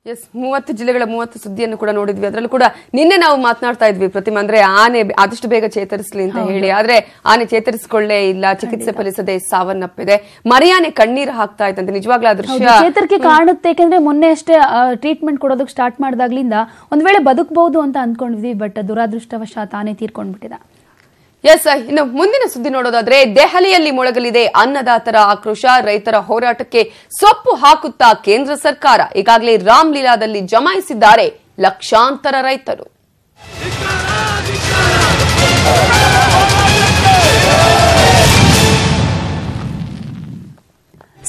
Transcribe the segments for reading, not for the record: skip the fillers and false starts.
S 30 ಜಿಲ್ಲೆಗಳ 30 ಸುದ್ದಿಯನ್ನು ಕೂಡ ನೋಡಿದ್ವಿ. ಅದರಲ್ಲೂ ಕೂಡ ನಿನ್ನೆ ನಾವು ಮಾತನಾಡ್ತಾ ಇದ್ವಿ ಪ್ರತಿಮಾ, ಅಂದ್ರೆ ಆನೆ ಆದಷ್ಟು ಬೇಗ ಚೇತರಿಸಲಿ ಅಂತ ಹೇಳಿ. ಆದ್ರೆ ಆನೆ ಚೇತರಿಸಿಕೊಳ್ಳೇ ಇಲ್ಲ, ಚಿಕಿತ್ಸೆ ಫಲಿಸದೆ ಸಾವನ್ನಪ್ಪಿದೆ. ಮರಿಯಾನೆ ಕಣ್ಣೀರು ಹಾಕ್ತಾ ಇತ್ತಂತೆ. ನಿಜವಾಗ್ಲೂ ಆ ದೃಶ್ಯ ಚೇತರಿಕೆ ಕಾಣುತ್ತೆ, ಯಾಕಂದ್ರೆ ಮೊನ್ನೆ ಅಷ್ಟೇ ಟ್ರೀಟ್ಮೆಂಟ್ ಕೊಡೋದಕ್ಕೆ ಸ್ಟಾರ್ಟ್ ಮಾಡಿದಾಗ್ಲಿಂದ ಒಂದ್ ವೇಳೆ ಬದುಕಬಹುದು ಅಂತ ಅನ್ಕೊಂಡಿದ್ವಿ. ಬಟ್ ದುರಾದೃಷ್ಟವಶಾತ್ ಆನೆ ತೀರ್ಕೊಂಡ್ಬಿಟ್ಟಿದೆ. ಎಸ್, ಇನ್ನು ಮುಂದಿನ ಸುದ್ದಿ ನೋಡೋದಾದ್ರೆ ದೆಹಲಿಯಲ್ಲಿ ಮೊಳಗಲಿದೆ ಅನ್ನದಾತರ ಆಕ್ರೋಶ. ರೈತರ ಹೋರಾಟಕ್ಕೆ ಸೊಪ್ಪು ಹಾಕುತ್ತಾ ಕೇಂದ್ರ ಸರ್ಕಾರ. ಈಗಾಗಲೇ ರಾಮ್ಲೀಲಾದಲ್ಲಿ ಜಮಾಯಿಸಿದ್ದಾರೆ ಲಕ್ಷಾಂತರ ರೈತರು.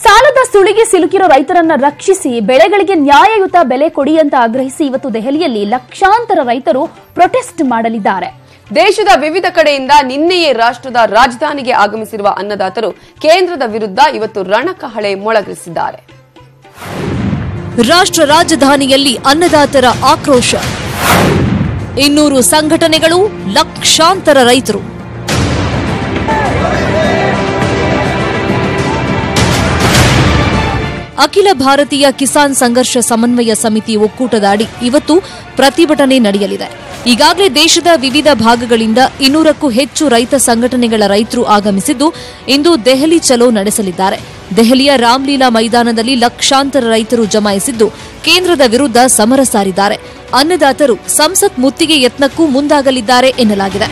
ಸಾಲದ ಸುಳಿಗೆ ಸಿಲುಕಿರೋ ರೈತರನ್ನ ರಕ್ಷಿಸಿ ಬೆಳೆಗಳಿಗೆ ನ್ಯಾಯಯುತ ಬೆಲೆ ಕೊಡಿ ಅಂತ ಆಗ್ರಹಿಸಿ ಇವತ್ತು ದೆಹಲಿಯಲ್ಲಿ ಲಕ್ಷಾಂತರ ರೈತರು ಪ್ರೊಟೆಸ್ಟ್ ಮಾಡಲಿದ್ದಾರೆ. ದೇಶದ ವಿವಿಧ ಕಡೆಯಿಂದ ನಿನ್ನೆಯೇ ರಾಷ್ಟ್ರದ ರಾಜಧಾನಿಗೆ ಆಗಮಿಸಿರುವ ಅನ್ನದಾತರು ಕೇಂದ್ರದ ವಿರುದ್ಧ ಇವತ್ತು ರಣಕಹಳೆ ಮೊಳಗಿಸಿದ್ದಾರೆ. ರಾಷ್ಟ್ರ ರಾಜಧಾನಿಯಲ್ಲಿ ಅನ್ನದಾತರ ಆಕ್ರೋಶ. 200 ಸಂಘಟನೆಗಳು, ಲಕ್ಷಾಂತರ ರೈತರು. ಅಖಿಲ ಭಾರತೀಯ ಕಿಸಾನ್ ಸಂಘರ್ಷ ಸಮನ್ವಯ ಸಮಿತಿ ಒಕ್ಕೂಟದ ಅಡಿ ಇವತ್ತು ಪ್ರತಿಭಟನೆ ನಡೆಯಲಿದೆ. ಈಗಾಗಲೇ ದೇಶದ ವಿವಿಧ ಭಾಗಗಳಿಂದ 200ಕ್ಕೂ ಹೆಚ್ಚು ರೈತ ಸಂಘಟನೆಗಳ ರೈತರು ಆಗಮಿಸಿದ್ದು ಇಂದು ದೆಹಲಿ ಚಲೋ ನಡೆಸಲಿದ್ದಾರೆ. ದೆಹಲಿಯ ರಾಮ್ಲೀಲಾ ಮೈದಾನದಲ್ಲಿ ಲಕ್ಷಾಂತರ ರೈತರು ಜಮಾಯಿಸಿದ್ದು ಕೇಂದ್ರದ ವಿರುದ್ಧ ಸಮರ ಸಾರಿದ್ದಾರೆ. ಅನ್ನದಾತರು ಸಂಸತ್ ಮುತ್ತಿಗೆ ಯತ್ನಕ್ಕೂ ಮುಂದಾಗಲಿದ್ದಾರೆ ಎನ್ನಲಾಗಿದೆ.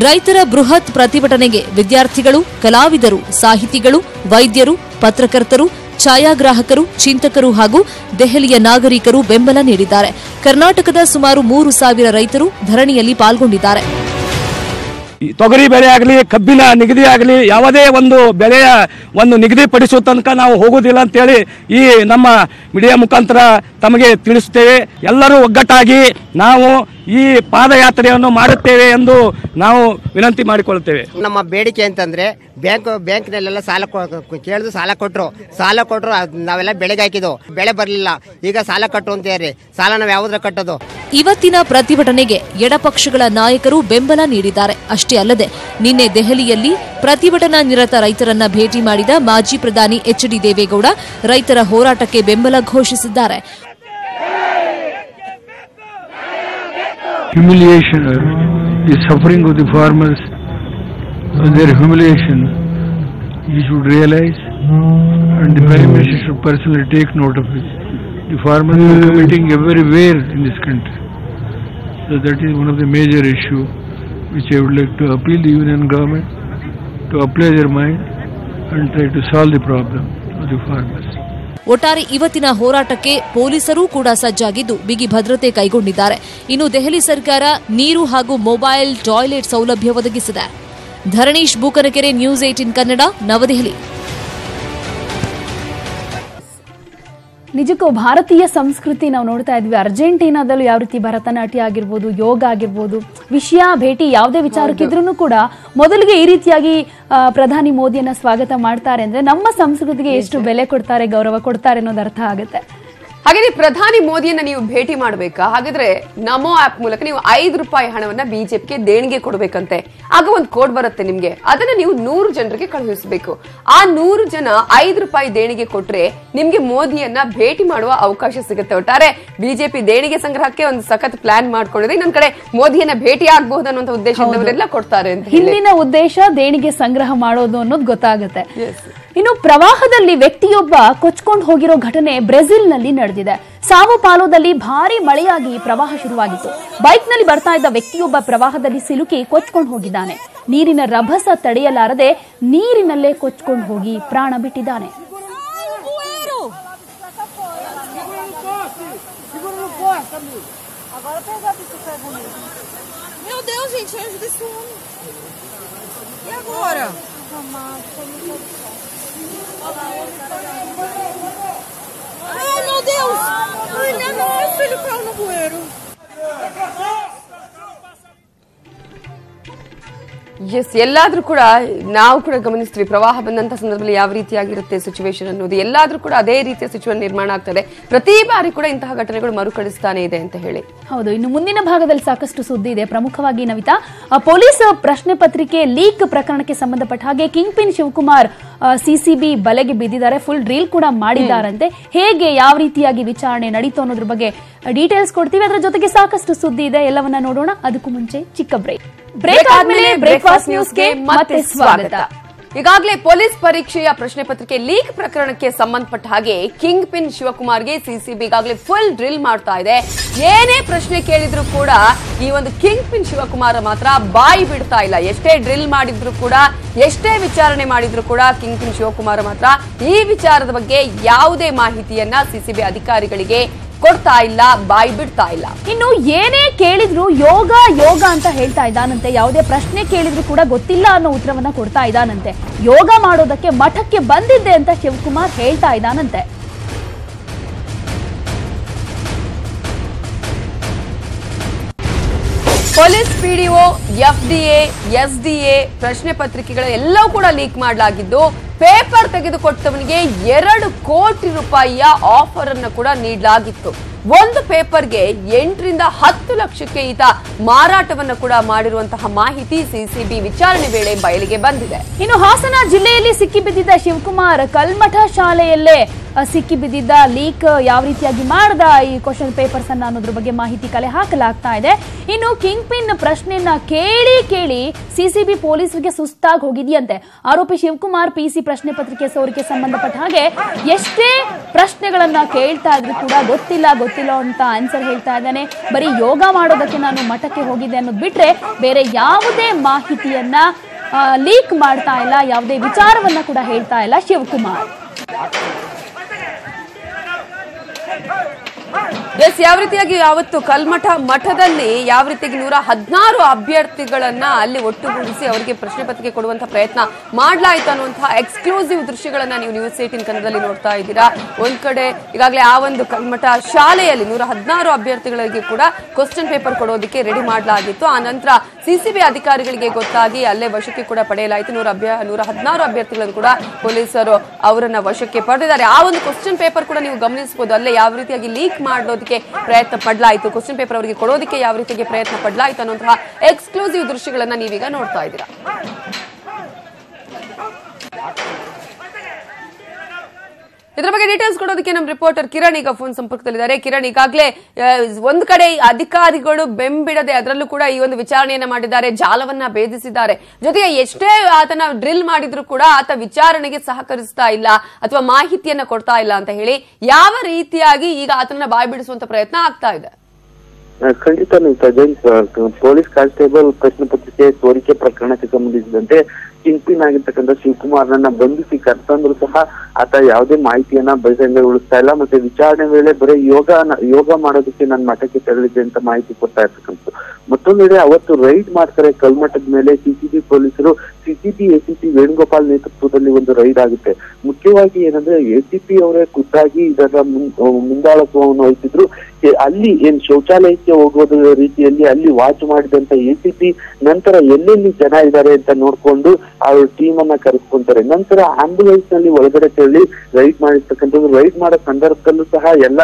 ರೈತರ ಬೃಹತ್ ಪ್ರತಿಭಟನೆಗೆ ವಿದ್ಯಾರ್ಥಿಗಳು, ಕಲಾವಿದರು, ಸಾಹಿತಿಗಳು, ವೈದ್ಯರು, ಪತ್ರಕರ್ತರು, ಛಾಯಾಗ್ರಾಹಕರು, ಚಿಂತಕರು ಹಾಗೂ ದೆಹಲಿಯ ನಾಗರಿಕರು ಬೆಂಬಲ ನೀಡಿದ್ದಾರೆ. ಕರ್ನಾಟಕದ ಸುಮಾರು 3,000 ರೈತರು ಧರಣಿಯಲ್ಲಿ ಪಾಲ್ಗೊಂಡಿದ್ದಾರೆ. ತೊಗರಿ ಬೆಲೆ ಆಗಲಿ, ಕಬ್ಬಿನ ನಿಗದಿ ಆಗಲಿ, ಯಾವುದೇ ಒಂದು ಬೆಲೆಯ ಒಂದು ನಿಗದಿಪಡಿಸುವ ತನಕ ನಾವು ಹೋಗುವುದಿಲ್ಲ ಅಂತೇಳಿ ಈ ನಮ್ಮ ಮೀಡಿಯಾ ಮುಖಾಂತರ ತಮಗೆ ತಿಳಿಸುತ್ತೇವೆ. ಎಲ್ಲರೂ ಒಗ್ಗಟ್ಟಾಗಿ ನಾವು ಈ ಪಾದಯಾತ್ರೆಯನ್ನು ಮಾಡುತ್ತೇವೆ ಎಂದು ನಾವು ವಿನಂತಿ ಮಾಡಿಕೊಳ್ಳುತ್ತೇವೆ. ನಮ್ಮ ಬೇಡಿಕೆ ಅಂತಂದ್ರೆ ಬ್ಯಾಂಕ್ನಲ್ಲೆಲ್ಲ ಸಾಲ ಕೇಳಿದ್ರು, ಸಾಲ ಕೊಟ್ಟರು ನಾವೆಲ್ಲ ಬೆಳೆಗೆ ಹಾಕಿದ್ವು, ಬೆಳೆ ಬರಲಿಲ್ಲ. ಈಗ ಸಾಲ ಕಟ್ಟು ಅಂತ ಹೇಳಿ ಸಾಲ ನಾವು ಯಾವ್ದ್ರ ಕಟ್ಟೋದು? ಇವತ್ತಿನ ಪ್ರತಿಭಟನೆಗೆ ಎಡಪಕ್ಷಗಳ ನಾಯಕರು ಬೆಂಬಲ ನೀಡಿದ್ದಾರೆ. ಅಷ್ಟೇ ಅಲ್ಲದೆ ನಿನ್ನೆ ದೆಹಲಿಯಲ್ಲಿ ಪ್ರತಿಭಟನಾ ನಿರತ ರೈತರನ್ನ ಭೇಟಿ ಮಾಡಿದ ಮಾಜಿ ಪ್ರಧಾನಿ ಎಚ್.ಡಿ. ದೇವೇಗೌಡ ರೈತರ ಹೋರಾಟಕ್ಕೆ ಬೆಂಬಲ ಘೋಷಿಸಿದ್ದಾರೆ. Humiliation, the suffering of the farmers, their humiliation, you should realize, and the Prime Minister should personally take note of it. The farmers are committing everywhere in this country. So that is one of the major issue which I would like to appeal the Union government to apply their mind and try to solve the problem of the farmers. ಒಟ್ಟಾರೆ ಇವತ್ತಿನ ಹೋರಾಟಕ್ಕೆ ಪೊಲೀಸರೂ ಕೂಡ ಸಜ್ಜಾಗಿದ್ದು ಬಿಗಿ ಭದ್ರತೆ ಕೈಗೊಂಡಿದ್ದಾರೆ. ಇನ್ನು ದೆಹಲಿ ಸರ್ಕಾರ ನೀರು ಹಾಗೂ ಮೊಬೈಲ್ ಟಾಯ್ಲೆಟ್ ಸೌಲಭ್ಯ ಒದಗಿಸಿದೆ. ಧರಣೀಶ್ ಬೂಕನಕೆರೆ, ನ್ಯೂಸ್ 18 ಕನ್ನಡ, ನವದೆಹಲಿ. ನಿಜಕ್ಕೂ ಭಾರತೀಯ ಸಂಸ್ಕೃತಿ ನಾವು ನೋಡ್ತಾ ಇದ್ವಿ. ಅರ್ಜೆಂಟೀನಾದಲ್ಲೂ ಯಾವ ರೀತಿ ಭರತನಾಟ್ಯ ಆಗಿರ್ಬೋದು, ಯೋಗ ಆಗಿರ್ಬೋದು, ವಿಷಯ ಭೇಟಿ ಯಾವುದೇ ವಿಚಾರಕ್ಕಿದ್ರೂ ಕೂಡ ಮೊದಲಿಗೆ ಈ ರೀತಿಯಾಗಿ ಪ್ರಧಾನಿ ಮೋದಿಯನ್ನ ಸ್ವಾಗತ ಮಾಡ್ತಾರೆ ಅಂದ್ರೆ ನಮ್ಮ ಸಂಸ್ಕೃತಿಗೆ ಎಷ್ಟು ಬೆಲೆ ಕೊಡ್ತಾರೆ, ಗೌರವ ಕೊಡ್ತಾರೆ ಅನ್ನೋದು ಅರ್ಥ ಆಗುತ್ತೆ. ಹಾಗೆ ಪ್ರಧಾನಿ ಮೋದಿಯನ್ನ ನೀವು ಭೇಟಿ ಮಾಡಬೇಕಾ? ಹಾಗಾದ್ರೆ ನಮೋ ಆಪ್ ಮೂಲಕ ನೀವು ₹5 ಹಣವನ್ನ ಬಿಜೆಪಿಗೆ ದೇಣಿಗೆ ಕೊಡಬೇಕಂತೆ. ಆಗ ಒಂದು ಕೋಡ್ ಬರುತ್ತೆ ನಿಮ್ಗೆ, ಅದನ್ನ ನೀವು 100 ಜನರಿಗೆ ಕಳುಹಿಸಬೇಕು. ಆ 100 ಜನ ₹5 ದೇಣಿಗೆ ಕೊಟ್ರೆ ನಿಮ್ಗೆ ಮೋದಿಯನ್ನ ಭೇಟಿ ಮಾಡುವ ಅವಕಾಶ ಸಿಗುತ್ತೆ. ಒಟ್ಟಾರೆ ಬಿಜೆಪಿ ದೇಣಿಗೆ ಸಂಗ್ರಹಕ್ಕೆ ಒಂದು ಸಖತ್ ಪ್ಲಾನ್ ಮಾಡ್ಕೊಂಡಿದೆ. ಇನ್ನೊಂದ್ ಕಡೆ ಮೋದಿಯನ್ನ ಭೇಟಿ ಆಗಬಹುದು ಅನ್ನುವಂತ ಉದ್ದೇಶದವರೆಲ್ಲ ಕೊಡ್ತಾರೆ ಅಂತ. ಹಿಂದಿನ ಉದ್ದೇಶ ದೇಣಿಗೆ ಸಂಗ್ರಹ ಮಾಡೋದು ಅನ್ನೋದು ಗೊತ್ತಾಗುತ್ತೆ. ಇನ್ನು ಪ್ರವಾಹದಲ್ಲಿ ವ್ಯಕ್ತಿಯೊಬ್ಬ ಕೊಚ್ಕೊಂಡು ಹೋಗಿರೋ ಘಟನೆ ಬ್ರೆಜಿಲ್ನಲ್ಲಿ ನಡೆದಿದೆ. ಸಾವೋ ಪಾಲೋದಲ್ಲಿ ಭಾರಿ ಮಳೆಯಾಗಿ ಪ್ರವಾಹ ಶುರುವಾಗಿತ್ತು. ಬೈಕ್ನಲ್ಲಿ ಬರ್ತಾ ಇದ್ದ ವ್ಯಕ್ತಿಯೊಬ್ಬ ಪ್ರವಾಹದಲ್ಲಿ ಸಿಲುಕಿ ಕೊಚ್ಕೊಂಡು ಹೋಗಿದ್ದಾನೆ. ನೀರಿನ ರಭಸ ತಡೆಯಲಾರದೆ ನೀರಿನಲ್ಲೇ ಕೊಚ್ಕೊಂಡು ಹೋಗಿ ಪ್ರಾಣ ಬಿಟ್ಟಿದ್ದಾನೆ. Ai, meu Deus! Ai, minha nossa, ele caiu no bueiro. Yes, ಎಲ್ಲಾದ್ರೂ ಕೂಡ ನಾವು ಕೂಡ ಗಮನಿಸ್ತೀವಿ ಪ್ರವಾಹ ಬಂದಂತ ಸಂದರ್ಭದಲ್ಲಿ ಯಾವ ರೀತಿಯಾಗಿರುತ್ತೆ ಸಿಚುವೇಶನ್ ಅನ್ನೋದು. ಎಲ್ಲಾದ್ರೂ ಕೂಡ ಅದೇ ರೀತಿಯ ಸಿಚುವೇಶನ್ ನಿರ್ಮಾಣ ಆಗ್ತದೆ. ಪ್ರತಿ ಬಾರಿ ಕೂಡ ಇಂತಹ ಘಟನೆಗಳು ಮರುಕಳಿಸ್ತಾನೆ ಇದೆ ಅಂತ ಹೇಳಿ. ಹೌದು. ಇನ್ನು ಮುಂದಿನ ಭಾಗದಲ್ಲಿ ಸಾಕಷ್ಟು ಸುದ್ದಿ ಇದೆ. ಪ್ರಮುಖವಾಗಿ ನವಿತಾ, ಪೊಲೀಸ್ ಪ್ರಶ್ನೆ ಪತ್ರಿಕೆ ಲೀಕ್ ಪ್ರಕರಣಕ್ಕೆ ಸಂಬಂಧಪಟ್ಟ ಹಾಗೆ ಕಿಂಗ್ ಪಿನ್ ಶಿವಕುಮಾರ್ ಸಿಸಿಬಿ ಬಲೆಗೆ ಬಿದ್ದಿದ್ದಾರೆ. ಫುಲ್ ಡ್ರಿಲ್ ಕೂಡ ಮಾಡಿದ್ದಾರಂತೆ. ಹೇಗೆ ಯಾವ ರೀತಿಯಾಗಿ ವಿಚಾರಣೆ ನಡೀತು ಅನ್ನೋದ್ರ ಬಗ್ಗೆ ಡೀಟೇಲ್ಸ್ ಕೊಡ್ತೀವಿ. ಅದರ ಜೊತೆಗೆ ಸಾಕಷ್ಟು ಸುದ್ದಿ ಇದೆ, ಎಲ್ಲವನ್ನ ನೋಡೋಣ. ಅದಕ್ಕೂ ಮುಂಚೆ ಚಿಕ್ಕ ಬ್ರೇಕ್ ಆದ್ಮೇಲೆ ಬ್ರೇಕ್ಫಾಸ್ಟ್ ನ್ಯೂಸ್ಗೆ ಮತ್ತೆ ಸ್ವಾಗತ. ಈಗಾಗಲೇ ಪೊಲೀಸ್ ಪರೀಕ್ಷೆಯ ಪ್ರಶ್ನೆ ಪತ್ರಿಕೆ ಲೀಕ್ ಪ್ರಕರಣಕ್ಕೆ ಸಂಬಂಧಪಟ್ಟ ಹಾಗೆ ಕಿಂಗ್ ಪಿನ್ ಶಿವಕುಮಾರ್ಗೆ ಸಿಸಿಬಿ ಈಗಾಗಲೇ ಫುಲ್ ಡ್ರಿಲ್ ಮಾಡ್ತಾ ಇದೆ. ಏನೇ ಪ್ರಶ್ನೆ ಕೇಳಿದ್ರು ಕೂಡ ಈ ಒಂದು ಕಿಂಗ್ ಪಿನ್ ಶಿವಕುಮಾರ್ ಮಾತ್ರ ಬಾಯಿ ಬಿಡ್ತಾ ಇಲ್ಲ. ಎಷ್ಟೇ ಡ್ರಿಲ್ ಮಾಡಿದ್ರು ಕೂಡ, ಎಷ್ಟೇ ವಿಚಾರಣೆ ಮಾಡಿದ್ರು ಕೂಡ ಕಿಂಗ್ ಪಿನ್ ಶಿವಕುಮಾರ್ ಮಾತ್ರ ಈ ವಿಚಾರದ ಬಗ್ಗೆ ಯಾವುದೇ ಮಾಹಿತಿಯನ್ನ ಸಿಸಿಬಿ ಅಧಿಕಾರಿಗಳಿಗೆ ಕೊಡ್ತಾ ಇಲ್ಲ, ಬಾಯಿ ಬಿಡ್ತಾ ಇಲ್ಲ. ಇನ್ನು ಏನೇ ಕೇಳಿದ್ರು ಯೋಗ ಯೋಗ ಅಂತ ಹೇಳ್ತಾ ಇದ್ದಾನಂತೆ. ಯಾವುದೇ ಪ್ರಶ್ನೆ ಕೇಳಿದ್ರು ಕೂಡ ಗೊತ್ತಿಲ್ಲ ಅನ್ನೋ ಉತ್ತರವನ್ನ ಕೊಡ್ತಾ ಇದ್ದಾನಂತೆ. ಯೋಗ ಮಾಡೋದಕ್ಕೆ ಮಠಕ್ಕೆ ಬಂದಿದ್ದೆ ಅಂತ ಶಿವಕುಮಾರ್ ಹೇಳ್ತಾ ಇದ್ದಾನಂತೆ. ಪೊಲೀಸ್ ಪಿಡಿಒ, ಎಫ್ಡಿಎ, ಎಸ್ಡಿಎ ಪ್ರಶ್ನೆ ಪತ್ರಿಕೆಗಳ ಎಲ್ಲವೂ ಕೂಡ ಲೀಕ್ ಮಾಡಲಾಗಿದ್ದು, ಪೇಪರ್ ತೆಗೆದುಕೊಟ್ಟವನಿಗೆ 2 ಕೋಟಿ ರೂಪಾಯಿಯ ಆಫರ್ ಅನ್ನು ಕೂಡ ನೀಡಲಾಗಿತ್ತು. ಒಂದು ಪೇಪರ್ಗೆ 8 ರಿಂದ 10 ಲಕ್ಷಕ್ಕೆ ಈತ ಮಾರಾಟವನ್ನು ಕೂಡ ಮಾಡಿರುವಂತಹ ಮಾಹಿತಿ ಸಿಸಿಬಿ ವಿಚಾರಣೆ ವೇಳೆ ಬಯಲಿಗೆ ಬಂದಿದೆ. ಇನ್ನು ಹಾಸನ ಜಿಲ್ಲೆಯಲ್ಲಿ ಸಿಕ್ಕಿಬಿದ್ದಿದ್ದ ಶಿವಕುಮಾರ್ ಕಲ್ಮಠ ಶಾಲೆಯಲ್ಲೇ ಸಿಕ್ಕಿಬಿದ್ದಿದ್ದ ಲೀಕ್ ಯಾವ ರೀತಿಯಾಗಿ ಮಾಡದ ಈ ಕ್ವಶನ್ ಪೇಪರ್ಸ್ ಅನ್ನ ಅನ್ನೋದ್ರ ಬಗ್ಗೆ ಮಾಹಿತಿ ಕಲೆ ಹಾಕಲಾಗ್ತಾ ಇದೆ. ಇನ್ನು ಕಿಂಗ್ ಪಿನ್ ಪ್ರಶ್ನೆಯನ್ನ ಕೇಳಿ ಸಿಸಿಬಿ ಪೊಲೀಸರಿಗೆ ಸುಸ್ತಾಗಿ ಹೋಗಿದೆಯಂತೆ. ಆರೋಪಿ ಶಿವಕುಮಾರ್ ಪಿಸಿ ಪ್ರಶ್ನೆ ಪತ್ರಿಕೆ ಸೋರಿಕೆ ಸಂಬಂಧಪಟ್ಟ ಹಾಗೆ ಎಷ್ಟೇ ಪ್ರಶ್ನೆಗಳನ್ನ ಕೇಳ್ತಾ ಇದ್ರು ಕೂಡ ಗೊತ್ತಿಲ್ಲ ಅಂತ ಆನ್ಸರ್ ಹೇಳ್ತಾ ಇದ್ದಾನೆ. ಬರೀ ಯೋಗ ಮಾಡೋದಕ್ಕೆ ನಾನು ಮಠಕ್ಕೆ ಹೋಗಿದ್ದೆ ಅನ್ನೋದು ಬಿಟ್ರೆ ಬೇರೆ ಯಾವುದೇ ಮಾಹಿತಿಯನ್ನ ಲೀಕ್ ಮಾಡ್ತಾ ಇಲ್ಲ, ಯಾವುದೇ ವಿಚಾರವನ್ನ ಕೂಡ ಹೇಳ್ತಾ ಇಲ್ಲ ಶಿವಕುಮಾರ್. ಎಸ್, ಯಾವ ರೀತಿಯಾಗಿ ಯಾವತ್ತು ಕಲ್ಮಠ ಮಠದಲ್ಲಿ ಯಾವ ರೀತಿಯಾಗಿ 116 ಅಭ್ಯರ್ಥಿಗಳನ್ನ ಅಲ್ಲಿ ಒಟ್ಟುಗೂಡಿಸಿ ಅವರಿಗೆ ಪ್ರಶ್ನೆ ಪತ್ರಿಕೆ ಕೊಡುವಂತಹ ಪ್ರಯತ್ನ ಮಾಡಲಾಯಿತು ಅನ್ನುವಂತಹ ಎಕ್ಸ್ಕ್ಲೂಸಿವ್ ದೃಶ್ಯಗಳನ್ನ ನೀವು ನ್ಯೂಸ್ 18 ಕನ್ನಡದಲ್ಲಿ ನೋಡ್ತಾ ಇದ್ದೀರಾ. ಒಂದ್ ಕಡೆ ಈಗಾಗಲೇ ಆ ಒಂದು ಕಲ್ಮಠ ಶಾಲೆಯಲ್ಲಿ 116 ಅಭ್ಯರ್ಥಿಗಳಿಗೆ ಕೂಡ ಕ್ವಶನ್ ಪೇಪರ್ ಕೊಡೋದಕ್ಕೆ ರೆಡಿ ಮಾಡಲಾಗಿತ್ತು. ಆ ನಂತರ ಸಿಸಿಬಿ ಅಧಿಕಾರಿಗಳಿಗೆ ಗೊತ್ತಾಗಿ ಅಲ್ಲೇ ವಶಕ್ಕೆ ಕೂಡ ಪಡೆಯಲಾಯಿತು. 116 ಅಭ್ಯರ್ಥಿಗಳನ್ನು ಕೂಡ ಪೊಲೀಸರು ಅವರನ್ನ ವಶಕ್ಕೆ ಪಡೆದಿದ್ದಾರೆ. ಆ ಒಂದು ಕ್ವಶನ್ ಪೇಪರ್ ಕೂಡ ನೀವು ಗಮನಿಸಬಹುದು. ಅಲ್ಲೇ ಯಾವ ರೀತಿಯಾಗಿ ಲೀಕ್ ಮಾಡೋದಕ್ಕೆ ಪ್ರಯತ್ನ ಪಡಲಾಯಿತು, ಕ್ವಶನ್ ಪೇಪರ್ ಅವರಿಗೆ ಕೊಡೋದಕ್ಕೆ ಯಾವ ರೀತಿಯಾಗಿ ಪ್ರಯತ್ನ ಪಡಲಾಯಿತು ಅನ್ನುವಂತಹ ಎಕ್ಸ್ಕ್ಲೂಸಿವ್ ದೃಶ್ಯಗಳನ್ನ ನೀವೀಗ ನೋಡ್ತಾ ಇದ್ದೀರಾ. ಇದರ ಬಗ್ಗೆ ಡೀಟೇಲ್ಸ್ ಕೊಡೋದಕ್ಕೆ ನಮ್ಮ ರಿಪೋರ್ಟರ್ ಕಿರಣ್ ಈಗ ಫೋನ್ ಸಂಪರ್ಕದಲ್ಲಿದ್ದಾರೆ. ಕಿರಣ್, ಈಗಾಗಲೇ ಒಂದು ಕಡೆ ಅಧಿಕಾರಿಗಳು ಬೆಂಬಿಡದೆ ಅದರಲ್ಲೂ ಕೂಡ ಈ ಒಂದು ವಿಚಾರಣೆಯನ್ನ ಮಾಡಿದ್ದಾರೆ, ಜಾಲವನ್ನ ಭೇದಿಸಿದ್ದಾರೆ. ಜೊತೆಗೆ ಎಷ್ಟೇ ಆತನ ಡ್ರಿಲ್ ಮಾಡಿದ್ರು ಕೂಡ ಆತ ವಿಚಾರಣೆಗೆ ಸಹಕರಿಸ್ತಾ ಇಲ್ಲ ಅಥವಾ ಮಾಹಿತಿಯನ್ನ ಕೊಡ್ತಾ ಇಲ್ಲ ಅಂತ ಹೇಳಿ ಯಾವ ರೀತಿಯಾಗಿ ಈಗ ಆತನನ್ನ ಬಾಯಿ ಬಿಡಿಸುವಂತ ಪ್ರಯತ್ನ ಆಗ್ತಾ ಇದೆ? ಖಂಡಿತ ಪೊಲೀಸ್ ಕಾನ್ಸ್ಟೇಬಲ್ ಪ್ರಶ್ನೆ ಪತ್ರಿಕೆ ಸೋರಿಕೆ ಪ್ರಕರಣಕ್ಕೆ ಸಂಬಂಧಿಸಿದಂತೆ ಕಿಂಗ್ ಪಿನ್ ಆಗಿರ್ತಕ್ಕಂಥ ಶಿವಕುಮಾರ್ನನ್ನ ಬಂಧಿಸಿ ಕರ್ತಂದ್ರು ಸಹ ಆತ ಯಾವುದೇ ಮಾಹಿತಿಯನ್ನ ಬಹಿರಂಗಗೊಳಿಸ್ತಾ ಇಲ್ಲ. ಮತ್ತೆ ವಿಚಾರಣೆ ವೇಳೆ ಬರೀ ಯೋಗ ಮಾಡೋದಕ್ಕೆ ನನ್ನ ಮಠಕ್ಕೆ ತೆರಳಿದೆ ಅಂತ ಮಾಹಿತಿ ಕೊಡ್ತಾ ಇರ್ತಕ್ಕಂಥದ್ದು. ಮತ್ತೊಂದೆಡೆ ಅವತ್ತು ರೈಡ್ ಮಾಡ್ತಾರೆ ಕಲ್ಮಠದ ಮೇಲೆ ಸಿಸಿಬಿ ಪೊಲೀಸರು. ಸಿಸಿಬಿ ಎಸಿಪಿ ವೇಣುಗೋಪಾಲ್ ನೇತೃತ್ವದಲ್ಲಿ ಒಂದು ರೈಡ್ ಆಗುತ್ತೆ. ಮುಖ್ಯವಾಗಿ ಏನಂದ್ರೆ ಎಸಿಪಿ ಅವರೇ ಖುದ್ದಾಗಿ ಇದರ ಮುಂದಾಳತ್ವವನ್ನು ವಹಿಸಿದ್ರು. ಅಲ್ಲಿ ಶೌಚಾಲಯಕ್ಕೆ ಹೋಗೋದ ರೀತಿಯಲ್ಲಿ ಅಲ್ಲಿ ವಾಚ್ ಮಾಡಿದಂತ ಎಸಿಪಿ ನಂತರ ಎಲ್ಲೆಲ್ಲಿ ಜನ ಇದ್ದಾರೆ ಅಂತ ನೋಡ್ಕೊಂಡು ಅವ್ರ ಟೀಮ್ ಅನ್ನ ಕರೆಸ್ಕೊಂತಾರೆ. ನಂತರ ಆಂಬ್ಯುಲೆನ್ಸ್ ನಲ್ಲಿ ಒಳಗಡೆ ತೆರಳಿ ರೈಡ್ ಮಾಡಿರ್ತಕ್ಕಂಥದ್ದು. ರೈಡ್ ಮಾಡೋ ಸಂದರ್ಭದಲ್ಲೂ ಸಹ ಎಲ್ಲ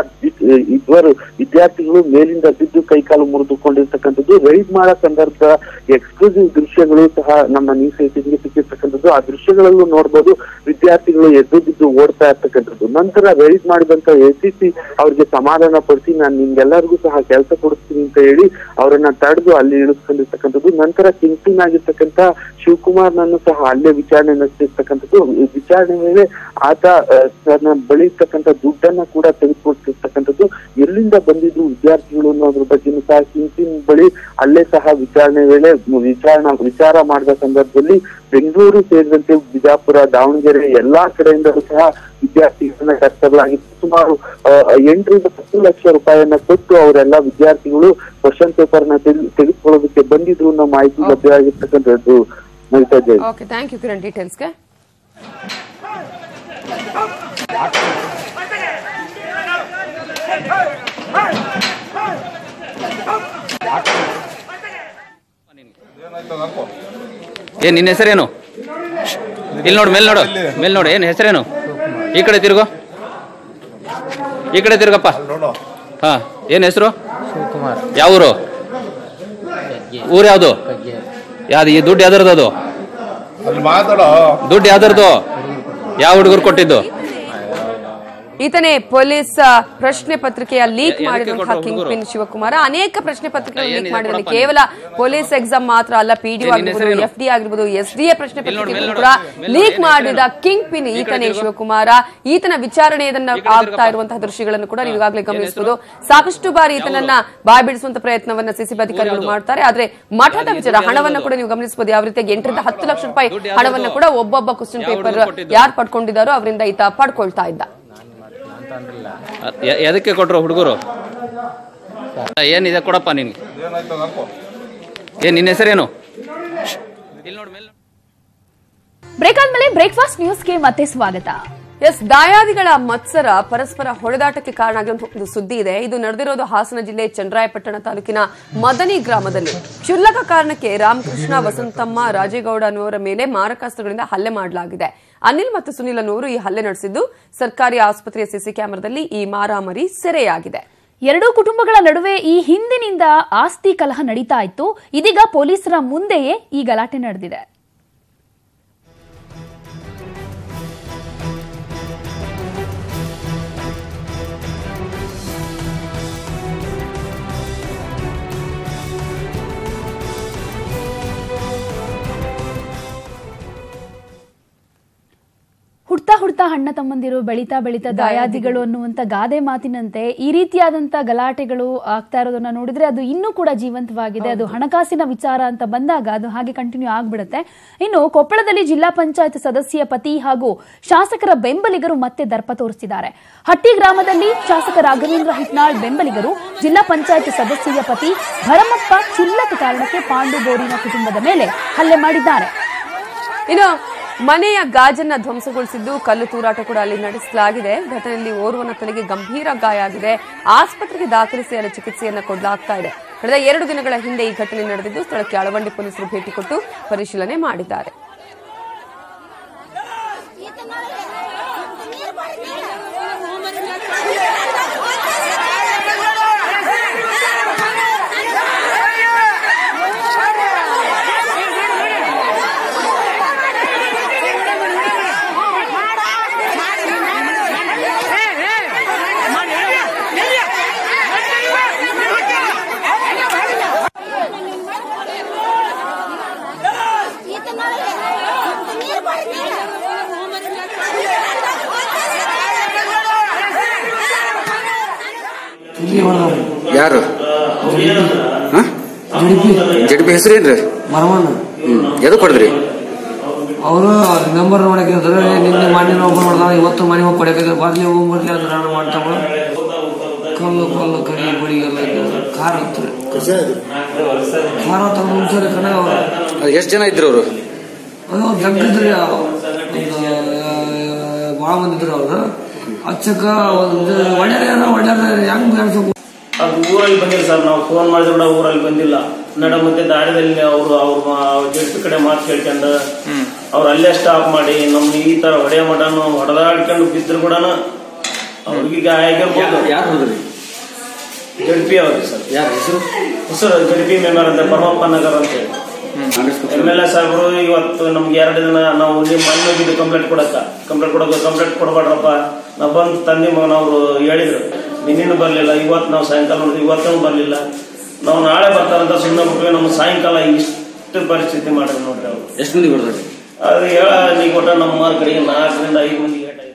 ಇಬ್ಬರು ವಿದ್ಯಾರ್ಥಿಗಳು ಮೇಲಿಂದ ಬಿದ್ದು ಕೈಕಾಲು ಮುರಿದುಕೊಂಡಿರ್ತಕ್ಕಂಥದ್ದು. ರೈಡ್ ಮಾಡೋ ಸಂದರ್ಭದ ಎಕ್ಸ್ಕ್ಲೂಸಿವ್ ದೃಶ್ಯಗಳು ಸಹ ನಮ್ಮ ನ್ಯೂಸ್ 18ಗೆ ಸಿಕ್ಕಿರ್ತಕ್ಕಂಥದ್ದು. ಆ ದೃಶ್ಯಗಳಲ್ಲೂ ನೋಡ್ಬೋದು ವಿದ್ಯಾರ್ಥಿಗಳು ಎದ್ದು ಬಿದ್ದು ಓಡ್ತಾ ಇರ್ತಕ್ಕಂಥದ್ದು. ನಂತರ ರೈಡ್ ಮಾಡಿದಂತ ಎಸಿಪಿ ಅವ್ರಿಗೆ ಸಮಾಧಾನ ಪಡಿಸಿ ನಾನು ನಿಮ್ಗೆಲ್ಲರಿಗೂ ಸಹ ಕೆಲಸ ಕೊಡಿಸ್ತೀನಿ ಅಂತ ಹೇಳಿ ಅವರನ್ನ ತಡೆದು ಅಲ್ಲಿ ಇಳಿಸ್ಕೊಂಡಿರ್ತಕ್ಕಂಥದ್ದು. ನಂತರ ಕಿಂಗ್ ಪಿನ್ ಆಗಿರ್ತಕ್ಕಂಥ ಶಿವಕುಮಾರ್ನನ್ನು ಸಹ ಅಲ್ಲೇ ವಿಚಾರಣೆ ನಡೆಸಿರ್ತಕ್ಕಂಥದ್ದು. ವಿಚಾರಣೆ ವೇಳೆ ಆತ ತನ್ನ ಬಳಿ ಇರ್ತಕ್ಕಂಥ ದುಡ್ಡನ್ನ ಕೂಡ ತೆಗೆದುಕೊಳ್ತಿರ್ತಕ್ಕಂಥದ್ದು. ಎಲ್ಲಿಂದ ಬಂದಿದ್ರು ವಿದ್ಯಾರ್ಥಿಗಳು ಅನ್ನೋದ್ರ ಬಗ್ಗೆನೂ ಸಹ ಕಿಂಗ್ ಪಿನ್ ಬಳಿ ಅಲ್ಲೇ ಸಹ ವಿಚಾರಣೆ ವೇಳೆ ವಿಚಾರ ಮಾಡಿದ ಸಂದರ್ಭದಲ್ಲಿ ಬೆಂಗಳೂರು ಸೇರಿದಂತೆ ಬಿಜಾಪುರ, ದಾವಣಗೆರೆ ಎಲ್ಲಾ ಕಡೆಯಿಂದಲೂ ಸಹ ವಿದ್ಯಾರ್ಥಿಗಳನ್ನ ಕರೆತರಲಾಗಿತ್ತು. ಸುಮಾರು 8 ರಿಂದ 10 ಲಕ್ಷ ರೂಪಾಯಿಯನ್ನ ಕೊಟ್ಟು ಅವರೆಲ್ಲ ವಿದ್ಯಾರ್ಥಿಗಳು ಕ್ವಶನ್ ಪೇಪರ್ ನ ತೆಗೆದುಕೊಳ್ಳೋದಕ್ಕೆ ಬಂದಿದ್ರು ಅನ್ನೋ ಮಾಹಿತಿ ಲಭ್ಯವಾಗಿರ್ತಕ್ಕಂಥದ್ದು. ಓಕೆ, ಥ್ಯಾಂಕ್ ಯು ಕಿರಣ್ ಡೀಟೇಲ್ಸ್ಗೆ. ಏನ್ ನಿನ್ನ ಹೆಸರೇನು? ಇಲ್ಲಿ ನೋಡು, ಮೇಲ್ ನೋಡು, ಏನ್ ಹೆಸರೇನು? ಈ ಕಡೆ ತಿರುಗೋ, ಈ ಕಡೆ ತಿರುಗಪ್ಪ. ಹಾ, ಏನ್ ಹೆಸರು? ಶಿವಕುಮಾರ್. ಯಾವ ಊರು? ಊರು ಯಾವ್ದು? ಯಾವ್ದು? ಈ ದುಡ್ಡು ಯಾವ್ದರದು? ಅದು ದುಡ್ಡು ಯಾವ್ದರದು? ಯಾವ ಹುಡುಗರು ಕೊಟ್ಟಿದ್ದು? ಈತನೇ ಪೊಲೀಸ್ ಪ್ರಶ್ನೆ ಪತ್ರಿಕೆಯ ಲೀಕ್ ಮಾಡಿರುವಂತಹ ಕಿಂಗ್ ಪಿನ್ ಶಿವಕುಮಾರ. ಅನೇಕ ಪ್ರಶ್ನೆ ಪತ್ರಿಕೆಗಳು ಲೀಕ್ ಮಾಡಿದ್ದಾರೆ. ಕೇವಲ ಪೊಲೀಸ್ ಎಕ್ಸಾಮ್ ಮಾತ್ರ ಅಲ್ಲ, ಪಿಡಿಒ ಆಗಿರ್ಬೋದು, FD ಆಗಿರ್ಬೋದು, SDA ಪ್ರಶ್ನೆ ಪತ್ರಿಕೆಗಳು ಕೂಡ ಲೀಕ್ ಮಾಡಿದ ಕಿಂಗ್ ಪಿನ್ ಈತನೇ ಶಿವಕುಮಾರ. ಈತನ ವಿಚಾರಣೆಯನ್ನ ಆಗ್ತಾ ಇರುವಂತಹ ದೃಶ್ಯಗಳನ್ನು ಕೂಡ ನೀವು ಈಗಾಗಲೇ ಗಮನಿಸಬಹುದು. ಸಾಕಷ್ಟು ಬಾರಿ ಈತನನ್ನ ಬಾಯ್ ಬಿಡಿಸುವಂತ ಪ್ರಯತ್ನವನ್ನ ಸಿಸಿಬಿ ಅಧಿಕಾರಿಗಳು ಮಾಡ್ತಾರೆ. ಆದ್ರೆ ಮಠದ ವಿಚಾರ ಹಣವನ್ನ ಕೂಡ ನೀವು ಗಮನಿಸಬಹುದು. ಯಾವ ರೀತಿಯಾಗಿ 8 ರಿಂದ 10 ಲಕ್ಷ ರೂಪಾಯಿ ಹಣವನ್ನ ಕೂಡ ಒಬ್ಬೊಬ್ಬ ಕ್ವಶನ್ ಪೇಪರ್ ಯಾರು ಪಡ್ಕೊಂಡಿದ್ದಾರೋ ಅವರಿಂದ ಈತ ಪಡ್ಕೊಳ್ತಾ ಇದ್ದ. ಎದಕ್ಕೆ ಕೊಟ್ರು ಹುಡುಗರು? ಏನಿದೆ ಕೊಡಪ್ಪ ನಿನ್ಗೆ. ಏನ್ ನಿನ್ನ ಹೆಸರೇನು? ಬ್ರೇಕ್ ಆದ್ಮೇಲೆ ಬ್ರೇಕ್ಫಾಸ್ಟ್ ನ್ಯೂಸ್ಗೆ ಮತ್ತೆ ಸ್ವಾಗತ. ದಾಯಾದಿಗಳ ಮತ್ಸರ ಪರಸ್ಪರ ಹೊಡೆದಾಟಕ್ಕೆ ಕಾರಣ ಆಗಿರುವಂತಹ ಒಂದು ಸುದ್ದಿ ಇದೆ. ಇದು ನಡೆದಿರೋದು ಹಾಸನ ಜಿಲ್ಲೆ ಚನ್ನರಾಯಪಟ್ಟಣ ತಾಲೂಕಿನ ಮದನಿ ಗ್ರಾಮದಲ್ಲಿ. ಕ್ಷುಲ್ಲಕ ಕಾರಣಕ್ಕೆ ರಾಮಕೃಷ್ಣ, ವಸಂತಮ್ಮ, ರಾಜೇಗೌಡ ಅನ್ನುವರ ಮೇಲೆ ಮಾರಕಾಸ್ತ್ರಗಳಿಂದ ಹಲ್ಲೆ ಮಾಡಲಾಗಿದೆ. ಅನಿಲ್ ಮತ್ತು ಸುನಿಲ್ ಅನ್ನುವರು ಈ ಹಲ್ಲೆ ನಡೆಸಿದ್ದು ಸರ್ಕಾರಿ ಆಸ್ಪತ್ರೆಯ ಸಿಸಿ ಕ್ಯಾಮೆರಾದಲ್ಲಿ ಈ ಮಾರಾಮಾರಿ ಸೆರೆಯಾಗಿದೆ. ಎರಡೂ ಕುಟುಂಬಗಳ ನಡುವೆ ಈ ಹಿಂದಿನಿಂದ ಆಸ್ತಿ ಕಲಹ ನಡೀತಾ ಇತ್ತು. ಇದೀಗ ಪೊಲೀಸರ ಮುಂದೆಯೇ ಈ ಗಲಾಟೆ ನಡೆದಿದೆ. ಹುಡ್ತಾ ಅಣ್ಣ ತಮ್ಮಂದಿರು, ಬೆಳೀತಾ ದಾಯಾದಿಗಳು ಅನ್ನುವಂತ ಗಾದೆ ಮಾತಿನಂತೆ ಈ ರೀತಿಯಾದಂತ ಗಲಾಟೆಗಳು ಆಗ್ತಾ ಇರೋದನ್ನ ನೋಡಿದ್ರೆ ಅದು ಇನ್ನೂ ಕೂಡ ಜೀವಂತವಾಗಿದೆ. ಅದು ಹಣಕಾಸಿನ ವಿಚಾರ ಅಂತ ಬಂದಾಗ ಅದು ಹಾಗೆ ಕಂಟಿನ್ಯೂ ಆಗ್ಬಿಡುತ್ತೆ. ಇನ್ನು ಕೊಪ್ಪಳದಲ್ಲಿ ಜಿಲ್ಲಾ ಪಂಚಾಯತ್ ಸದಸ್ಯ ಪತಿ ಹಾಗೂ ಶಾಸಕರ ಬೆಂಬಲಿಗರು ಮತ್ತೆ ದರ್ಪ ತೋರಿಸಿದ್ದಾರೆ. ಹಟ್ಟಿ ಗ್ರಾಮದಲ್ಲಿ ಶಾಸಕ ರಾಘವೇಂದ್ರ ಹಿಟ್ನಾಳ್ ಬೆಂಬಲಿಗರು ಜಿಲ್ಲಾ ಪಂಚಾಯತ್ ಸದಸ್ಯೆಯ ಪತಿ ಭರಮಪ್ಪ ಕ್ಷುಲ್ಲಕ ಕಾರಣಕ್ಕೆ ಪಾಂಡು ಬೋರಿನ ಕುಟುಂಬದ ಮೇಲೆ ಹಲ್ಲೆ ಮಾಡಿದ್ದಾರೆ. ಇನ್ನು ಮನೆಯ ಗಾಜನ್ನ ಧ್ವಂಸಗೊಳಿಸಿದ್ದು, ಕಲ್ಲು ತೂರಾಟ ಕೂಡ ಅಲ್ಲಿ ನಡೆಸಲಾಗಿದೆ. ಘಟನೆಯಲ್ಲಿ ಓರ್ವನ ತಲೆಗೆ ಗಂಭೀರ ಗಾಯ ಆಗಿದೆ. ಆಸ್ಪತ್ರೆಗೆ ದಾಖಲಿಸಿ ಅಲ್ಲಿ ಚಿಕಿತ್ಸೆಯನ್ನ ಕೊಡಲಾಗ್ತಾ ಇದೆ. ಕಳೆದ 2 ದಿನಗಳ ಹಿಂದೆ ಈ ಘಟನೆ ನಡೆದಿದ್ದು ಸ್ಥಳಕ್ಕೆ ಅಳವಂಡಿ ಪೊಲೀಸರು ಭೇಟಿ ಕೊಟ್ಟು ಪರಿಶೀಲನೆ ಮಾಡಿದ್ದಾರೆ. ಯಾರು? ಜಡ್ಪಿ ಹೆಸರೇನ್ರಿ? ಮರಮಣ್ಣ. ಎದಕ್ ಹೊಡೆದ್ರಿ? ಅವರು ನಂಬರ್ ನೋಡಕ್ಕೆ ನಿನ್ನೆ ಮನೆ ಒಬ್ಬರು ನೋಡ್ದ, ಇವತ್ತು ಮನೆ ಹೋಗಿ ಕೊಡಕ್ಕೆ ಬಾದ್ಲಿ ಹೋಗ್ಬರ್ಲಿ ಅಂದ್ರೆ ನಾನು ಮಾಡ್ತಾವ. ಕಲ್ಲು ಕರಿ ಬಡಿಗೆಲ್ಲ ಖಾರ ಹತ್ರಿ ಖಾರ ತಗೊಂಡ್ರಿ ಕಣ. ಅವ್ರು ಎಷ್ಟು ಜನ ಇದ್ರು ಅವರು? ಅದು ಜಗ್ಗಿದ್ರಿ, ಒಂದು ಭಾಳ ಮಂದಿದ್ರು ಅವರು. ಹಚ್ಚಕ್ಕ ಒಂದು ಒಳ್ಳೆ ಹೆಂಗ್ ಅನ್ಸಬೇಕು. ಅದು ಊರಲ್ಲಿ ಬಂದಿಲ್ಲ ಸರ್, ನಾವು ಫೋನ್ ಮಾಡಿದ್ರು ಕೂಡ ಊರಲ್ಲಿ ಬಂದಿಲ್ಲ. ಮತ್ತೆ ದಾರಿಯಲ್ಲಿ ಅವ್ರು ಜಡ್ಪಿ ಕಡೆ ಮಾತು ಕೇಳ್ಕೊಂಡು ಅವ್ರು ಅಲ್ಲೇ ಸ್ಟಾಪ್ ಮಾಡಿ ನಮ್ಗೆ ಈ ತರ ಹೊಡೆಯ ಮಟನ್ನು ಹೊಡೆದಾಡ್ಕೊಂಡು ಬಿದ್ರು ಕೂಡ ಅವ್ರಿಗೆ ಗಾಯ ಆಗಿರ್ಬೋದು. ಯಾರು ಹೋದ್ರಿ? ಜಡ್ಪಿ ಅವ್ರಿ ಸರ್. ಯಾರ ಹೆಸರು? ಜಡ್ಪಿ ಮೆಂಬರ್ ಅಂತ ಪರಮಪ್ಪ ನಗರ್ ಅಂತ ಹೇಳಿ MLA ಸಾಹೇಬರು ಇವತ್ತು ನಮ್ಗೆ 2 ದಿನ ನಾವು ಮನೆ ಹೋಗಿದ್ದು ಕಂಪ್ಲೇಂಟ್ ಕೊಡಬೇಡ್ರಪ್ಪ. ನಾವು ಬಂದು ತಂದೆ ಮಗನವ್ರು ಹೇಳಿದ್ರು, ನಿನ್ನೇನು ಬರ್ಲಿಲ್ಲ, ಇವತ್ತು ನಾವು ಸಾಯಂಕಾಲ ನೋಡಿದ್ವಿ, ಇವತ್ತೂ ಬರ್ಲಿಲ್ಲ, ನಾವು ನಾಳೆ ಬರ್ತಾರಂತ ಸುಮ್ಮನೆ ಬಿಟ್ವಿ. ನಮ್ಮ ಸಾಯಂಕಾಲ ಇಷ್ಟು ಪರಿಸ್ಥಿತಿ ಮಾಡಿದ್ರು ನೋಡ್ರಿ ಅವ್ರು. ಎಷ್ಟು ಮಂದಿ ಬರ್ತಾರೆ? ಅದು ಈಗ ಕೊಟ್ಟ ನಮ್ಮ ಕಡೆಗೆ 4 ರಿಂದ 5 ಮಂದಿ ಲೇಟ್ ಆಯ್ತು.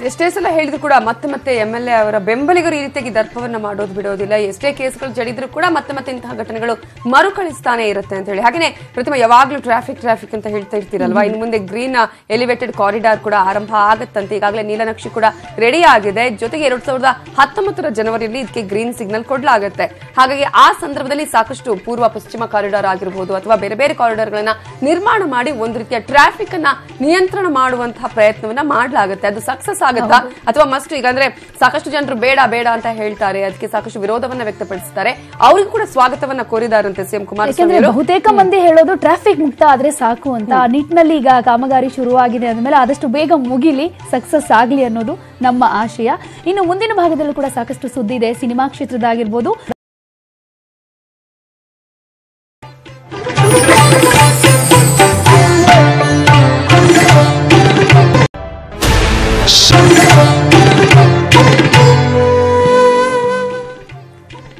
ಎಷ್ಟೇ ಸಲ ಹೇಳಿದ್ರು ಕೂಡ ಮತ್ತೆ MLA ಅವರ ಬೆಂಬಲಿಗರು ಈ ರೀತಿಯಾಗಿ ದರ್ಪವನ್ನ ಮಾಡೋದು ಬಿಡೋದಿಲ್ಲ. ಎಷ್ಟೇ ಕೇಸ್ಗಳು ಜಡಿದ್ರು ಕೂಡ ಮತ್ತೆ ಇಂತಹ ಘಟನೆಗಳು ಮರುಕಳಿಸ್ತಾನೆ ಇರುತ್ತೆ ಅಂತ ಹೇಳಿ. ಹಾಗೇನೆ ಪ್ರತಿಮಾ ಯಾವಾಗ್ಲೂ ಟ್ರಾಫಿಕ್ ಅಂತ ಹೇಳ್ತಾ ಇರ್ತೀರಲ್ವಾ, ಇನ್ನು ಮುಂದೆ ಗ್ರೀನ್ ಎಲಿವೇಟೆಡ್ ಕಾರಿಡಾರ್ ಕೂಡ ಆರಂಭ ಆಗತ್ತಂತೆ. ಈಗಾಗಲೇ ನೀಲನಕ್ಷೆ ಕೂಡ ರೆಡಿ ಆಗಿದೆ. ಜೊತೆಗೆ 2019 ಜನವರಿಯಲ್ಲಿ ಇದಕ್ಕೆ ಗ್ರೀನ್ ಸಿಗ್ನಲ್ ಕೊಡಲಾಗುತ್ತೆ. ಹಾಗಾಗಿ ಆ ಸಂದರ್ಭದಲ್ಲಿ ಸಾಕಷ್ಟು ಪೂರ್ವ ಪಶ್ಚಿಮ ಕಾರಿಡಾರ್ ಆಗಿರಬಹುದು ಅಥವಾ ಬೇರೆ ಕಾರಿಡಾರ್ಗಳನ್ನ ನಿರ್ಮಾಣ ಮಾಡಿ ಒಂದು ರೀತಿಯ ಟ್ರಾಫಿಕ್ ಅನ್ನ ನಿಯಂತ್ರಣ ಮಾಡುವಂತಹ ಪ್ರಯತ್ನವನ್ನ ಮಾಡಲಾಗುತ್ತೆ. ಅದು ಸಕ್ಸಸ್ ಆಗುತ್ತಾ ಅಥವಾ ಮಸ್ಟ್ ಈಗ ಅಂದ್ರೆ ಸಾಕಷ್ಟು ಜನರು ಬೇಡ ಬೇಡ ಅಂತ ಹೇಳ್ತಾರೆ, ಅದಕ್ಕೆ ಸಾಕಷ್ಟು ವಿರೋಧವನ್ನ ವ್ಯಕ್ತಪಡಿಸ್ತಾರೆ, ಅವ್ರಿಗೂ ಕೂಡ ಸ್ವಾಗತವನ್ನ ಕೋರಿದಾರಂತೆ ಸಿಎಂ ಕುಮಾರಸ್ವಾಮಿ ಅವರು. ಬಹುತೇಕ ಮಂದಿ ಹೇಳೋದು ಟ್ರಾಫಿಕ್ ಮುಕ್ತ ಆದ್ರೆ ಸಾಕು ಅಂತ. ಆ ನಿಟ್ಟಿನಲ್ಲಿ ಈಗ ಕಾಮಗಾರಿ ಶುರುವಾಗಿದೆ ಅಂದ್ಮೇಲೆ ಆದಷ್ಟು ಬೇಗ ಮುಗಿಲಿ, ಸಕ್ಸಸ್ ಆಗ್ಲಿ ಅನ್ನೋದು ನಮ್ಮ ಆಶಯ. ಇನ್ನು ಮುಂದಿನ ಭಾಗದಲ್ಲೂ ಕೂಡ ಸಾಕಷ್ಟು ಸುದ್ದಿ ಇದೆ, ಸಿನಿಮಾ ಕ್ಷೇತ್ರದಾಗಿರ್ಬೋದು.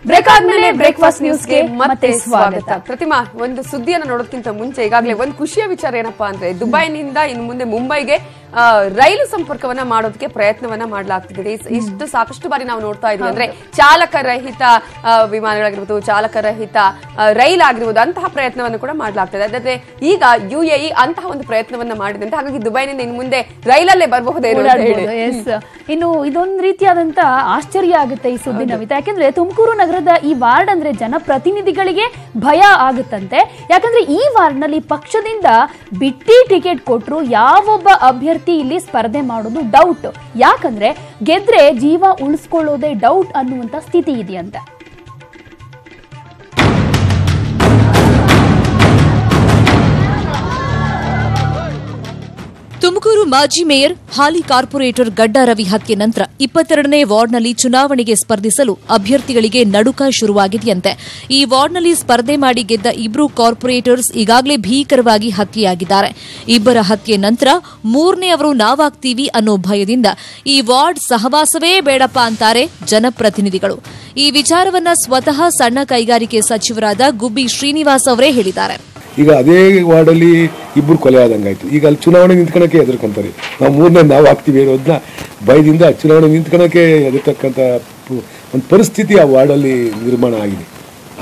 ಬ್ರೇಕ್ ಆದ್ಮೇಲೆ ಬ್ರೇಕ್ಫಾಸ್ಟ್ ನ್ಯೂಸ್ಗೆ ಮತ್ತೆ ಸ್ವಾಗತ. ಪ್ರತಿಮಾ, ಒಂದು ಸುದ್ದಿಯನ್ನು ನೋಡೋದಕ್ಕಿಂತ ಮುಂಚೆ ಈಗಾಗಲೇ ಒಂದು ಖುಷಿಯ ವಿಚಾರ ಏನಪ್ಪಾ ಅಂದ್ರೆ ದುಬೈನಿಂದ ಇನ್ನು ಮುಂದೆ ಮುಂಬೈಗೆ ರೈಲು ಸಂಪರ್ಕವನ್ನ ಮಾಡೋದಕ್ಕೆ ಪ್ರಯತ್ನವನ್ನ ಮಾಡಲಾಗ್ತಿದೆ. ಇಷ್ಟು ಸಾಕಷ್ಟು ಬಾರಿ ನಾವು ನೋಡ್ತಾ ಇದ್ವಿ ಅಂದ್ರೆ ಚಾಲಕರಹಿತ ವಿಮಾನಗಳಾಗಿರ್ಬೋದು, ಚಾಲಕರಹಿತ ರೈಲ್ ಆಗಿರ್ಬೋದು, ಅಂತಹ ಪ್ರಯತ್ನವನ್ನು ಕೂಡ ಮಾಡಲಾಗ್ತದೆ. ಅದೇ ಈಗ UAE ಅಂತಹ ಒಂದು ಪ್ರಯತ್ನವನ್ನ ಮಾಡಿದೆ. ಹಾಗಾಗಿ ದುಬೈನಿಂದ ಇನ್ನು ಮುಂದೆ ರೈಲಲ್ಲೇ ಬರಬಹುದೇನೋ. ಇನ್ನು ಇದೊಂದು ರೀತಿಯಾದಂತ ಆಶ್ಚರ್ಯ ಆಗುತ್ತೆ ಈ ಸುದ್ದಿ ನವಿತಾ. ಯಾಕಂದ್ರೆ ತುಮಕೂರು ನಗರದ ಈ ವಾರ್ಡ್ ಅಂದ್ರೆ ಜನಪ್ರತಿನಿಧಿಗಳಿಗೆ ಭಯ ಆಗುತ್ತಂತೆ. ಯಾಕಂದ್ರೆ ಈ ವಾರ್ಡ್ ನಲ್ಲಿ ಪಕ್ಷದಿಂದ ಬಿಟ್ಟಿ ಟಿಕೆಟ್ ಕೊಟ್ಟರು ಯಾವೊಬ್ಬ ಅಭ್ಯರ್ಥಿ ಇಲ್ಲಿ ಸ್ಪರ್ಧೆ ಮಾಡೋದು ಡೌಟ್. ಯಾಕಂದ್ರೆ ಗೆದ್ರೆ ಜೀವ ಉಳಿಸ್ಕೊಳ್ಳೋದೇ ಡೌಟ್ ಅನ್ನುವಂತ ಸ್ಥಿತಿ ಇದೆಯಂತೆ. ತುಮಕೂರು ಮಾಜಿ ಮೇಯರ್ ಹಾಲಿ ಕಾರ್ಪೊರೇಟರ್ ಗಡ್ಡ ರವಿ ಹತ್ಯೆ ನಂತರ 22ನೇ ವಾರ್ಡ್ನಲ್ಲಿ ಚುನಾವಣೆಗೆ ಸ್ಪರ್ಧಿಸಲು ಅಭ್ಯರ್ಥಿಗಳಿಗೆ ನಡುಕ ಶುರುವಾಗಿದೆಯಂತೆ. ಈ ವಾರ್ಡ್ನಲ್ಲಿ ಸ್ಪರ್ಧೆ ಮಾಡಿ ಗೆದ್ದ ಇಬ್ಬರು ಕಾರ್ಪೊರೇಟರ್ಸ್ ಈಗಾಗಲೇ ಭೀಕರವಾಗಿ ಹತ್ಯೆಯಾಗಿದ್ದಾರೆ. ಇಬ್ಬರ ಹತ್ಯೆ ನಂತರ ಮೂರನೆಯವರು ನಾವಾಗ್ತೀವಿ ಅನ್ನೋ ಭಯದಿಂದ ಈ ವಾರ್ಡ್ ಸಹವಾಸವೇ ಬೇಡಪ್ಪ ಅಂತಾರೆ ಜನಪ್ರತಿನಿಧಿಗಳು. ಈ ವಿಚಾರವನ್ನ ಸ್ವತಃ ಸಣ್ಣ ಕೈಗಾರಿಕೆ ಸಚಿವರಾದ ಗುಬ್ಬಿ ಶ್ರೀನಿವಾಸ್ ಅವರೇ ಹೇಳಿದ್ದಾರೆ. ಈಗ ಅದೇ ವಾರ್ಡಲ್ಲಿ ಇಬ್ಬರು ಕೊಲೆ ಆದಂಗಾಯ್ತು. ಈಗ ಅಲ್ಲಿ ಚುನಾವಣೆ ನಿಂತ್ಕೊಳಕ್ಕೆ ಹೆದರ್ಕೊಂತಾರೆ. ನಾವು ಆಗ್ತೀವಿ ಅನ್ನೋದನ್ನ ಭಯದಿಂದ ಚುನಾವಣೆ ನಿಂತ್ಕೊಳಕ್ಕೆ ಹೆದರ್ತಕ್ಕಂಥ ಒಂದು ಪರಿಸ್ಥಿತಿ ಆ ವಾರ್ಡಲ್ಲಿ ನಿರ್ಮಾಣ ಆಗಿದೆ.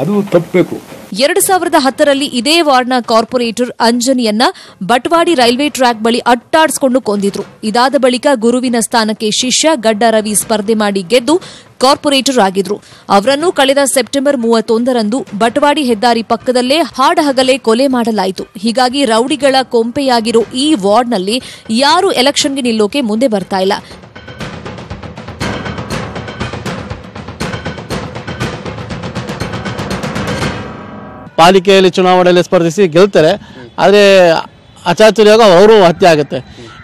ಅದು ತಪ್ಪಬೇಕು. 2010ರಲ್ಲಿ ಇದೇ ವಾರ್ಡ್ನ ಕಾರ್ಪೊರೇಟರ್ ಅಂಜನಿಯನ್ನ ಬಟ್ವಾಡಿ ರೈಲ್ವೆ ಟ್ರ್ಯಾಕ್ ಬಳಿ ಅಟ್ಟಾಡಿಸಿಕೊಂಡು ಕೊಂದಿದ್ರು. ಇದಾದ ಬಳಿಕ ಗುರುವಿನ ಸ್ಥಾನಕ್ಕೆ ಶಿಷ್ಯ ಗಡ್ಡ ರವಿ ಸ್ಪರ್ಧೆ ಮಾಡಿ ಗೆದ್ದು ಕಾರ್ಪೊರೇಟರ್ ಆಗಿದ್ರು. ಅವರನ್ನು ಕಳೆದ ಸೆಪ್ಟೆಂಬರ್ 31ರಂದು ಬಟ್ವಾಡಿ ಹೆದ್ದಾರಿ ಪಕ್ಕದಲ್ಲೇ ಹಾಡಹಗಲೇ ಕೊಲೆ ಮಾಡಲಾಯಿತು. ಹೀಗಾಗಿ ರೌಡಿಗಳ ಕೊಂಪೆಯಾಗಿರೋ ಈ ವಾರ್ಡ್ನಲ್ಲಿ ಯಾರು ಎಲೆಕ್ಷನ್ಗೆ ನಿಲ್ಲೋಕೆ ಮುಂದೆ ಬರ್ತಾ ಇಲ್ಲ. ಪಾಲಿಕೆಯಲ್ಲಿ ಚುನಾವಣೆಯಲ್ಲಿ ಸ್ಪರ್ಧಿಸಿ ಗೆಲ್ತಾರೆ, ಆದರೆ ಅಚಾತುರ್ಯಾಗ ಅವರು ಹತ್ಯೆ ಆಗುತ್ತೆ.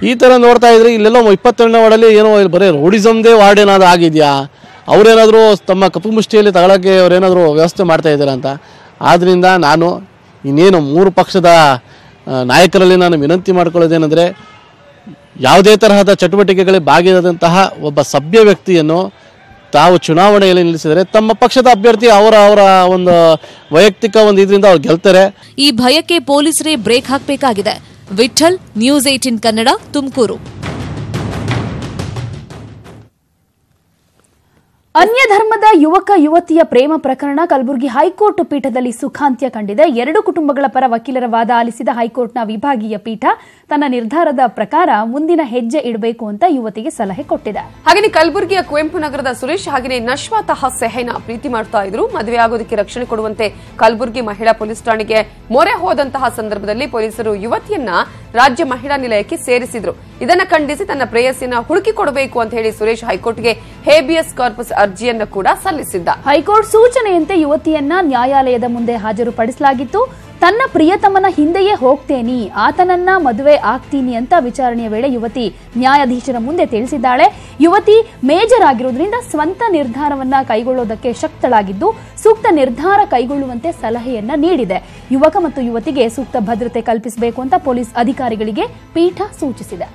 ಈ ಥರ ನೋಡ್ತಾ ಇದ್ರೆ ಇಲ್ಲೆಲ್ಲೋ 22ನೇ ವಾರ್ಡಲ್ಲಿ ಏನೋ ಬರೀ ರೌಡಿಸಮ್ದೇ ವಾರ್ಡ್ ಏನಾದರೂ ಆಗಿದೆಯಾ, ಅವರೇನಾದರೂ ತಮ್ಮ ಕಪ್ಪು ಮುಷ್ಟಿಯಲ್ಲಿ ತಗೊಳ್ಳೋಕ್ಕೆ ಅವರೇನಾದರೂ ವ್ಯವಸ್ಥೆ ಮಾಡ್ತಾ ಇದ್ದಾರೆ ಅಂತ. ಆದ್ದರಿಂದ ನಾನು ಇನ್ನೇನು 3 ಪಕ್ಷದ ನಾಯಕರಲ್ಲಿ ನಾನು ವಿನಂತಿ ಮಾಡ್ಕೊಳ್ಳೋದೇನೆಂದರೆ, ಯಾವುದೇ ತರಹದ ಚಟುವಟಿಕೆಗಳಿಗೆ ಭಾಗಿಯಾದಂತಹ ಒಬ್ಬ ಸಭ್ಯ ವ್ಯಕ್ತಿಯನ್ನು ತಾವು ಚುನಾವಣೆಯಲ್ಲಿ ನಿಲ್ಲಿಸಿದರೆ ತಮ್ಮ ಪಕ್ಷದ ಅಭ್ಯರ್ಥಿ ಅವರ ಒಂದು ವೈಯಕ್ತಿಕ ಒಂದು ಇದರಿಂದ ಅವ್ರು ಗೆಲ್ತಾರೆ. ಈ ಭಯಕ್ಕೆ ಪೊಲೀಸರೇ ಬ್ರೇಕ್ ಹಾಕಬೇಕಾಗಿದೆ. ವಿಠಲ್, ನ್ಯೂಸ್ 18 ಕನ್ನಡ, ತುಮಕೂರು. ಅನ್ಯ ಧರ್ಮದ ಯುವಕ ಯುವತಿಯ ಪ್ರೇಮ ಪ್ರಕರಣ ಕಲಬುರಗಿ ಹೈಕೋರ್ಟ್ ಪೀಠದಲ್ಲಿ ಸುಖಾಂತ್ಯ ಕಂಡಿದೆ. 2 ಕುಟುಂಬಗಳ ಪರ ವಕೀಲರ ವಾದ ಆಲಿಸಿದ ಹೈಕೋರ್ಟ್ನ ವಿಭಾಗೀಯ ಪೀಠ ತನ್ನ ನಿರ್ಧಾರದ ಪ್ರಕಾರ ಮುಂದಿನ ಹೆಜ್ಜೆ ಇಡಬೇಕು ಅಂತ ಯುವತಿಗೆ ಸಲಹೆ ಕೊಟ್ಟಿದೆ. ಹಾಗೆಯೇ ಕಲಬುರಗಿಯ ಕುವೆಂಪು ನಗರದ ಸುರೇಶ್ ಹಾಗೆಯೇ ನಶ್ವಾತ ಸೆಹೈನ ಪ್ರೀತಿ ಮಾಡ್ತಾ ಇದ್ರು. ಮದುವೆ ಆಗೋದಕ್ಕೆ ರಕ್ಷಣೆ ಕೊಡುವಂತೆ ಕಲಬುರಗಿ ಮಹಿಳಾ ಪೊಲೀಸ್ ಠಾಣೆಗೆ ಮೊರೆ ಹೋದಂತಹ ಸಂದರ್ಭದಲ್ಲಿ ಪೊಲೀಸರು ಯುವತಿಯನ್ನ ರಾಜ್ಯ ಮಹಿಳಾ ನಿಲಯಕ್ಕೆ ಸೇರಿಸಿದ್ರು. ಇದನ್ನ ಖಂಡಿಸಿ ತನ್ನ ಪ್ರೇಯಸಿಯನ್ನ ಹುಡುಕಿ ಕೊಡಬೇಕು ಅಂತ ಹೇಳಿ ಸುರೇಶ್ ಹೈಕೋರ್ಟ್ಗೆ ಹೇಬಿಯಸ್ ಕಾರ್ಪಸ್ ಅರ್ಜಿಯನ್ನು ಕೂಡ ಸಲ್ಲಿಸಿದ್ದ. ಹೈಕೋರ್ಟ್ ಸೂಚನೆಯಂತೆ ಯುವತಿಯನ್ನ ನ್ಯಾಯಾಲಯದ ಮುಂದೆ ಹಾಜರುಪಡಿಸಲಾಗಿತ್ತು. ತನ್ನ ಪ್ರಿಯತಮನ ಹಿಂದೆಯೇ ಹೋಗ್ತೇನಿ, ಆತನನ್ನ ಮದುವೆ ಆಗ್ತೀನಿ ಅಂತ ವಿಚಾರಣೆಯ ವೇಳೆ ಯುವತಿ ನ್ಯಾಯಾಧೀಶರ ಮುಂದೆ ತಿಳಿಸಿದ್ದಾಳೆ. ಯುವತಿ ಮೇಜರ್ ಆಗಿರೋದ್ರಿಂದ ಸ್ವಂತ ನಿರ್ಧಾರವನ್ನ ಕೈಗೊಳ್ಳೋದಕ್ಕೆ ಶಕ್ತಳಾಗಿದ್ದು ಸೂಕ್ತ ನಿರ್ಧಾರ ಕೈಗೊಳ್ಳುವಂತೆ ಸಲಹೆಯನ್ನ ನೀಡಿದೆ. ಯುವಕ ಮತ್ತು ಯುವತಿಗೆ ಸೂಕ್ತ ಭದ್ರತೆ ಕಲ್ಪಿಸಬೇಕು ಅಂತ ಪೊಲೀಸ್ ಅಧಿಕಾರಿಗಳಿಗೆ ಪೀಠ ಸೂಚಿಸಿದೆ.